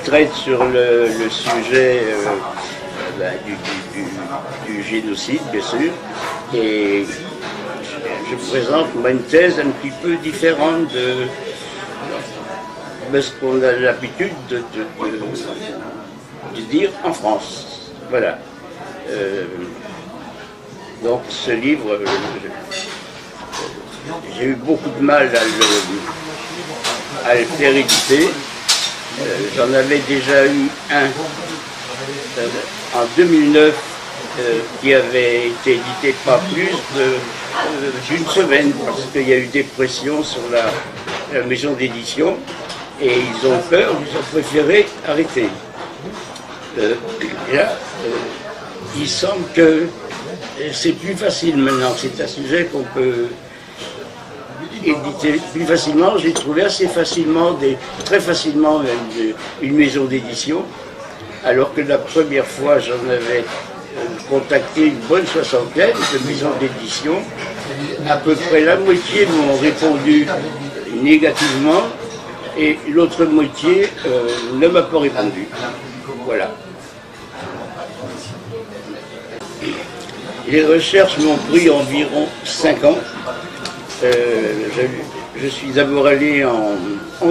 traite sur le sujet du génocide, bien sûr, et je présente moi une thèse un petit peu différente de ce qu'on a l'habitude de dire en France. Voilà. Donc ce livre, j'ai eu beaucoup de mal à le faire éditer. J'en avais déjà eu un en 2009 qui avait été édité pas plus d'une semaine parce qu'il y a eu des pressions sur la maison d'édition et ils ont peur, ils ont préféré arrêter. Là, il semble que c'est plus facile maintenant, c'est un sujet qu'on peut éditer plus facilement. J'ai trouvé assez facilement, très facilement une maison d'édition, alors que la première fois j'en avais contacté une bonne soixantaine de maisons d'édition. À peu près la moitié m'ont répondu négativement et l'autre moitié ne m'a pas répondu. Voilà. Les recherches m'ont pris environ 5 ans. Je suis d'abord allé en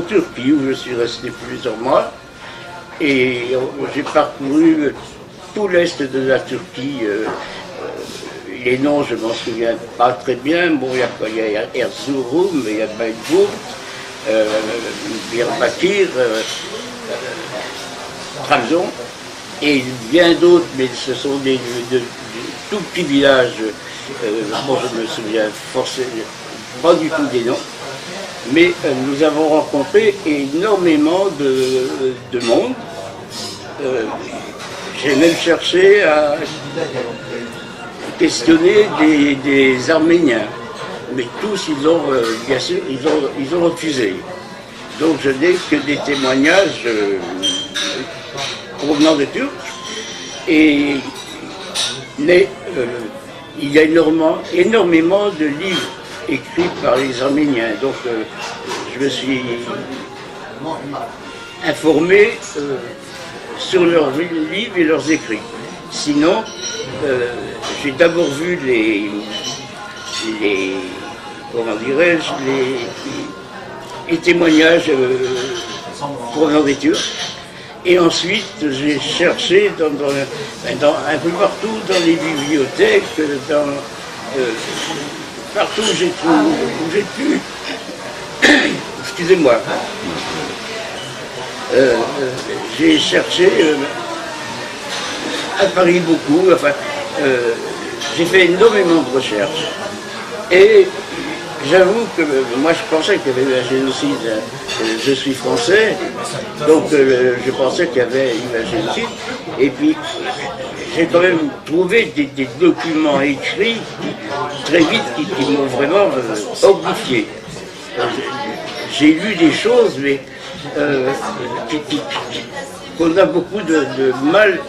Turquie où je suis resté plusieurs mois et j'ai parcouru tout l'est de la Turquie. Les noms, je m'en souviens pas très bien. Bon, il y a Erzurum, il y a Bayburt, Diyarbakir, Trabzon et bien d'autres, mais ce sont de tout petits villages. Bon, je me souviens forcément pas du tout des noms, mais nous avons rencontré énormément de monde. J'ai même cherché à questionner des Arméniens, mais tous, ils ont, bien sûr, ils ont refusé. Donc je n'ai que des témoignages provenant de Turcs, mais il y a énormément de livres écrits par les Arméniens. Donc je me suis informé sur leurs livres et leurs écrits. Sinon, j'ai d'abord vu comment dirais-je, les témoignages provenant des Turcs. Et ensuite, j'ai cherché un peu partout, dans les bibliothèques, partout où j'ai pu, excusez-moi, j'ai cherché à Paris beaucoup, enfin, j'ai fait énormément de recherches. Et j'avoue que moi je pensais qu'il y avait eu un génocide. Je suis français, donc je pensais qu'il y avait eu un génocide. Et puis j'ai quand même trouvé des documents écrits très vite qui m'ont vraiment horrifié. J'ai lu des choses, mais qu'on a beaucoup de mal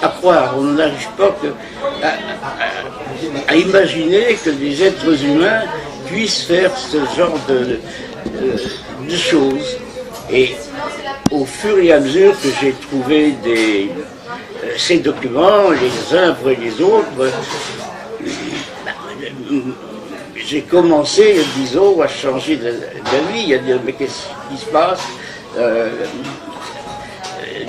à croire. On n'arrive pas à imaginer que des êtres humains puissent faire ce genre de choses. Et au fur et à mesure que j'ai trouvé ces documents, les uns après les autres, j'ai commencé, disons, à changer d'avis, à dire mais qu'est-ce qui se passe?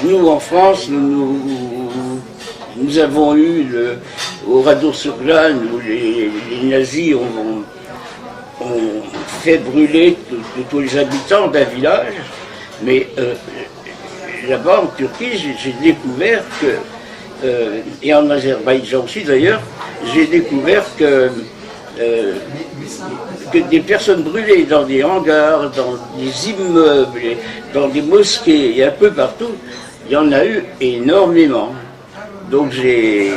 Nous en France, nous avons eu au Radour-sur-Glane où les nazis ont fait brûler tous les habitants d'un village, mais là-bas en Turquie, j'ai découvert que, et en Azerbaïdjan aussi d'ailleurs, j'ai découvert que des personnes brûlées dans des hangars, dans des immeubles, dans des mosquées et un peu partout, il y en a eu énormément. Donc je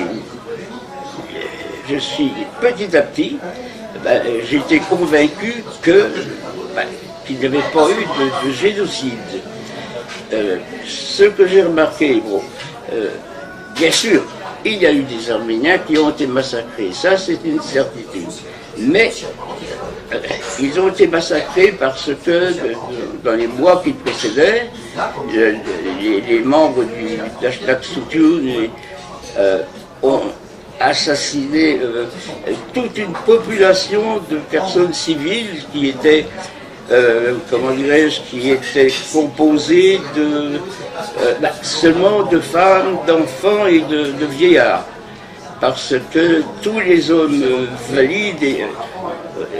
suis petit à petit, j'étais convaincu qu'il n'y avait pas eu de génocide. Ce que j'ai remarqué, bon, bien sûr, il y a eu des Arméniens qui ont été massacrés, ça c'est une certitude. Mais ils ont été massacrés parce que dans les mois qui précédaient, les membres du hashtag Soutune ont assassiné toute une population de personnes civiles qui étaient, comment dirais-je, qui étaient composées de, seulement de femmes, d'enfants et de vieillards. Parce que tous les hommes valides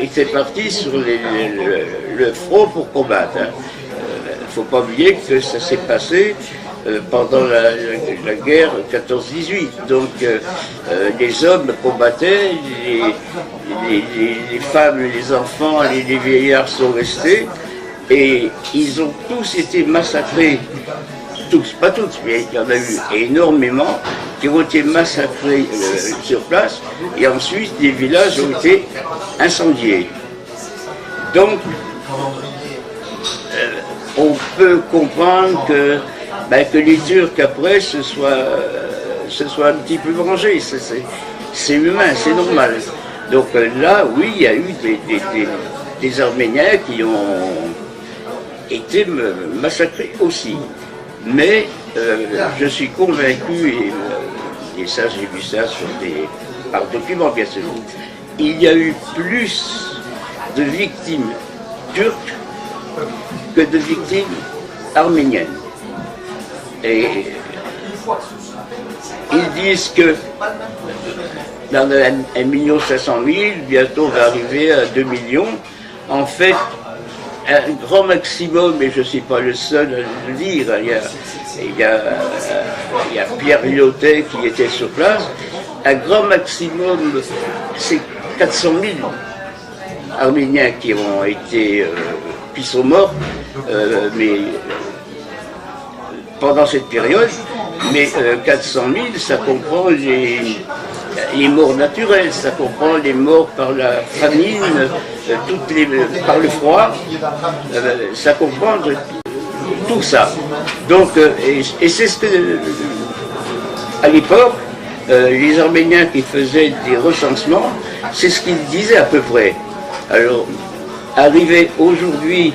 étaient partis sur le front pour combattre. Il ne faut pas oublier que ça s'est passé pendant la guerre 14-18. Donc les hommes combattaient, les femmes, les enfants, les vieillards sont restés et ils ont tous été massacrés. Tous, pas tous, mais il y en a eu énormément qui ont été massacrés sur place et ensuite les villages ont été incendiés. Donc on peut comprendre que les Turcs après se soient un petit peu vengés. C'est humain, c'est normal. Donc là, oui, il y a eu des Arméniens qui ont été massacrés aussi. Mais je suis convaincu, et ça j'ai vu ça par documents bien sûr, il y a eu plus de victimes turques que de victimes arméniennes. Et ils disent que dans 1 500 000, bientôt on va arriver à 2 millions. En fait, un grand maximum, et je ne suis pas le seul à le dire, il y a Pierre Lyotet qui était sur place, un grand maximum, c'est 400 000 Arméniens qui ont été, qui sont morts, mais pendant cette période, mais 400 000, ça comprend les morts naturelles, ça comprend les morts par la famine, par le froid, ça comprend tout ça. Donc, et c'est ce que, à l'époque, les Arméniens qui faisaient des recensements, c'est ce qu'ils disaient à peu près. Alors, arrivé aujourd'hui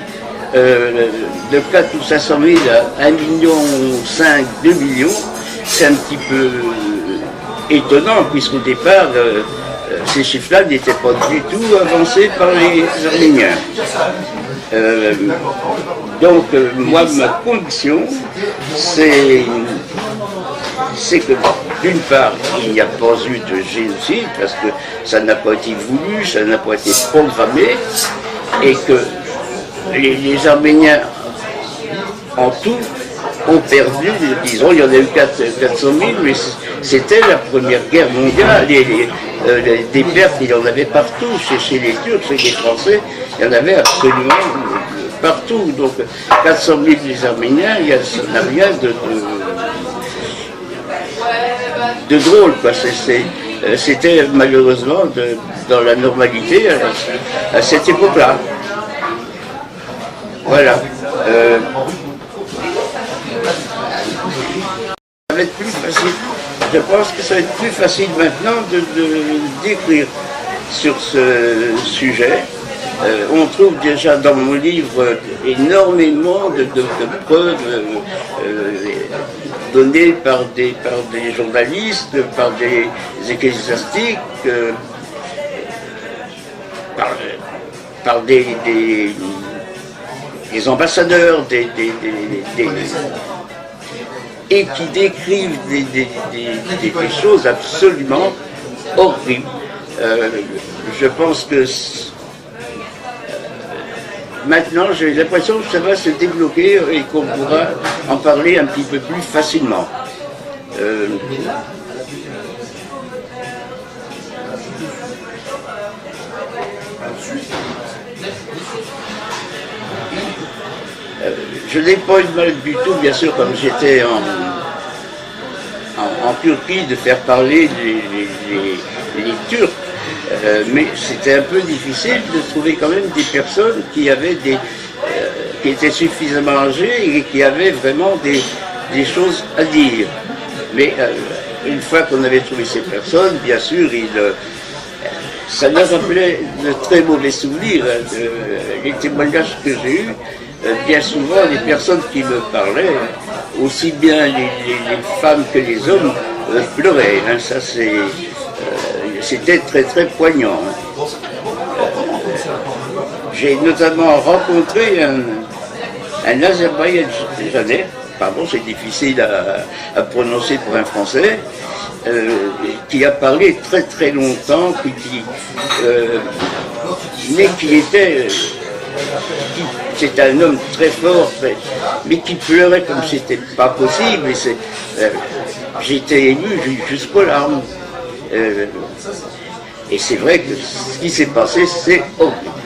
de 4 ou 500 000 à 1,5 million, 2 millions, c'est un petit peu étonnant, puisqu'au départ, ces chiffres-là n'étaient pas du tout avancés par les Arméniens. Donc, moi, ma conviction, c'est que, d'une part, il n'y a pas eu de génocide, parce que ça n'a pas été voulu, ça n'a pas été programmé, et que les Arméniens, en tout, ont perdu, disons, il y en a eu 400 000, mais c'était la Première Guerre mondiale, des pertes, il y en avait partout, chez les Turcs, chez les Français, il y en avait absolument partout. Donc 400 000 des Arméniens, ça n'a rien de drôle, quoi. C'était malheureusement dans la normalité à cette époque-là. Voilà. Ça va être plus facile. Je pense que ça va être plus facile maintenant d'écrire sur ce sujet. On trouve déjà dans mon livre énormément de preuves données par des journalistes, par des ecclésiastiques, par des ambassadeurs, et qui décrivent des choses absolument horribles. Je pense que maintenant, j'ai l'impression que ça va se débloquer et qu'on pourra en parler un petit peu plus facilement. Je n'ai pas eu de mal du tout, bien sûr, comme j'étais en Turquie, de faire parler les Turcs. Mais c'était un peu difficile de trouver quand même des personnes qui avaient qui étaient suffisamment âgées et qui avaient vraiment des choses à dire. Mais une fois qu'on avait trouvé ces personnes, bien sûr, ça me rappelait de très mauvais souvenirs. Les témoignages que j'ai eus bien souvent, les personnes qui me parlaient, aussi bien les femmes que les hommes, pleuraient. Hein, ça, c'était très très poignant. J'ai notamment rencontré un Azerbaïdjanais, pardon, c'est difficile à prononcer pour un Français, qui a parlé très très longtemps, mais qui était... c'est un homme très fort, mais qui pleurait comme c'était pas possible. J'étais ému jusqu'aux larmes. Et c'est vrai que ce qui s'est passé, c'est horrible.